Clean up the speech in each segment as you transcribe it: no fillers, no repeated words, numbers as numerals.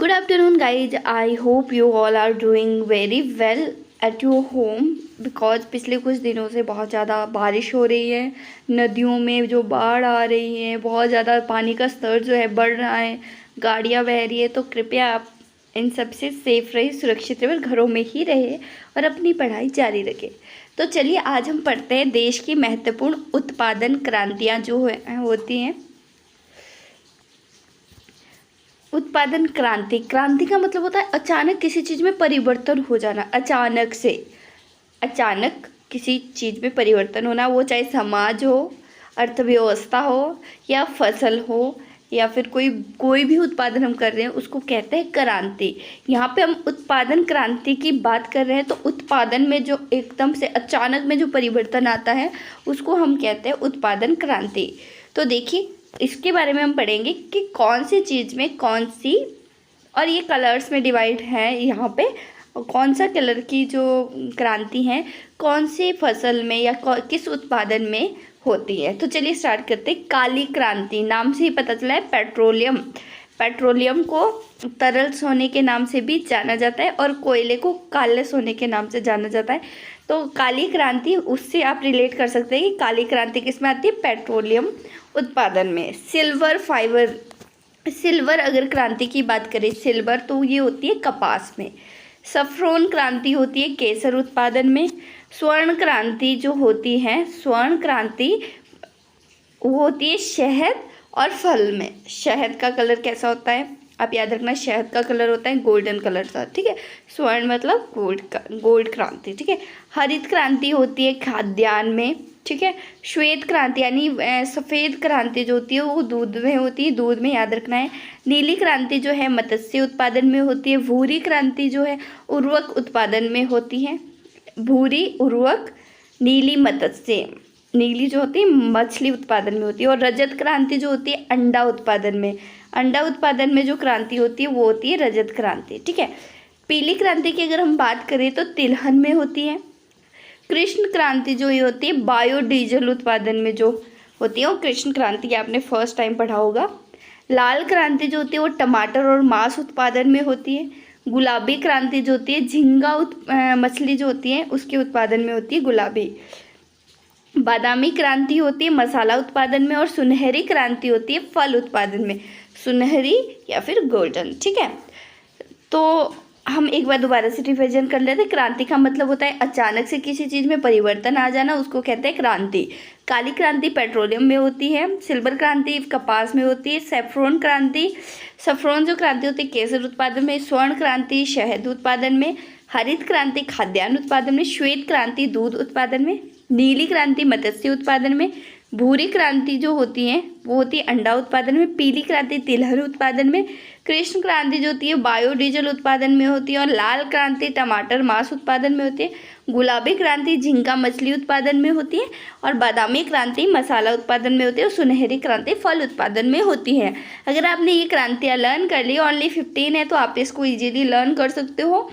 Good afternoon, guys. I hope you all are doing very well at your home because पिछले कुछ दिनों से बहुत ज़्यादा बारिश हो रही है। नदियों में जो बाढ़ आ रही है, बहुत ज़्यादा पानी का स्तर जो है बढ़ रहा है, गाड़ियाँ बह रही है। तो कृपया आप इन सब से सेफ रहे, सुरक्षित रहे, घरों में ही रहे और अपनी पढ़ाई जारी रखें। तो चलिए आज हम पढ़ते हैं देश की महत्वपूर्ण उत्पादन क्रांतियाँ जो होती हैं। उत्पादन क्रांति, क्रांति का मतलब होता है अचानक किसी चीज़ में परिवर्तन हो जाना। अचानक से, अचानक किसी चीज़ में परिवर्तन होना, वो चाहे समाज हो, अर्थव्यवस्था हो या फसल हो या फिर कोई भी उत्पादन हम कर रहे हैं उसको कहते हैं क्रांति। यहाँ पे हम उत्पादन क्रांति की बात कर रहे हैं, तो उत्पादन में जो एकदम से अचानक में जो परिवर्तन आता है उसको हम कहते हैं उत्पादन क्रांति। तो देखिए इसके बारे में हम पढ़ेंगे कि कौन सी चीज़ में कौन सी, और ये कलर्स में डिवाइड है यहाँ पे, कौन सा कलर की जो क्रांति है कौन सी फसल में या किस उत्पादन में होती है। तो चलिए स्टार्ट करते हैं। काली क्रांति, नाम से ही पता चला है पेट्रोलियम। पेट्रोलियम को तरल सोने के नाम से भी जाना जाता है और कोयले को काले सोने के नाम से जाना जाता है। तो काली क्रांति, उससे आप रिलेट कर सकते हैं कि काली क्रांति किस में आती है, पेट्रोलियम उत्पादन में। सिल्वर फाइबर, सिल्वर अगर क्रांति की बात करें, सिल्वर तो ये होती है कपास में। सफ्रोन क्रांति होती है केसर उत्पादन में। स्वर्ण क्रांति जो होती है, स्वर्ण क्रांति वो होती है शहद और फल में। शहद का कलर कैसा होता है, आप याद रखना, शहद का कलर होता है गोल्डन कलर का, ठीक है। स्वर्ण मतलब गोल्ड क्रांति, ठीक है। हरित क्रांति होती है खाद्यान्न में, ठीक है। श्वेत क्रांति यानी सफ़ेद क्रांति जो होती है वो दूध में होती है, दूध में याद रखना है। नीली क्रांति जो है मत्स्य उत्पादन में होती है। भूरी क्रांति जो है उर्वरक उत्पादन में होती है। भूरी उर्वरक, नीली मत्स्य, नीली जो होती है मछली उत्पादन में होती है। और रजत क्रांति जो होती है अंडा उत्पादन में। अंडा उत्पादन में जो क्रांति होती है वो होती है रजत क्रांति, ठीक है। पीली क्रांति की अगर हम बात करें तो तिलहन में होती है। कृष्ण क्रांति जो ये होती है बायोडीजल उत्पादन में जो होती है वो कृष्ण क्रांति, आपने फर्स्ट टाइम पढ़ा होगा। लाल क्रांति जो होती है वो टमाटर और मांस उत्पादन में होती है। गुलाबी क्रांति जो होती है झींगा मछली जो होती है उसके उत्पादन में होती है गुलाबी। बादामी क्रांति होती है मसाला उत्पादन में। और सुनहरी क्रांति होती है फल उत्पादन में, सुनहरी या फिर गोल्डन, ठीक है। तो हम एक बार दोबारा से रिविजन कर लेते हैं। क्रांति का मतलब होता है अचानक से किसी चीज़ में परिवर्तन आ जाना, उसको कहते हैं क्रांति। काली क्रांति पेट्रोलियम में होती है। सिल्वर क्रांति कपास में होती है। सैफ्रॉन क्रांति, सैफ्रॉन जो क्रांति होती है केसर उत्पादन में। स्वर्ण क्रांति शहद उत्पादन में। हरित क्रांति खाद्यान्न उत्पादन में। श्वेत क्रांति दूध उत्पादन में। नीली क्रांति मत्स्य उत्पादन में। भूरी क्रांति जो होती है वो होती है अंडा उत्पादन में। पीली क्रांति तिलहन उत्पादन में। कृष्ण क्रांति जो होती है बायोडीजल उत्पादन में होती है। और लाल क्रांति टमाटर मांस उत्पादन में होती है। गुलाबी क्रांति झींगा मछली उत्पादन में होती है। और बादामी क्रांति मसाला उत्पादन में होती है। और सुनहरी क्रांति फल उत्पादन में होती है। अगर आपने ये क्रांतियाँ लर्न कर ली, ओनली 15 है, तो आप इसको ईजिली लर्न कर सकते हो।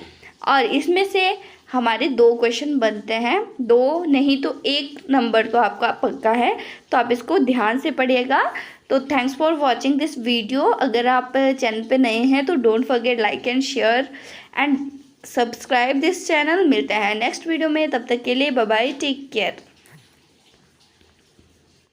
और इसमें से हमारे 2 क्वेश्चन बनते हैं, 2 नहीं तो 1 नंबर तो आपका पक्का है, तो आप इसको ध्यान से पढ़िएगा। तो thanks for watching this video. अगर आप चैनल पे नए हैं तो don't forget like and share and subscribe this channel. मिलते हैं नेक्स्ट वीडियो में, तब तक के लिए बाय बाय, टेक केयर।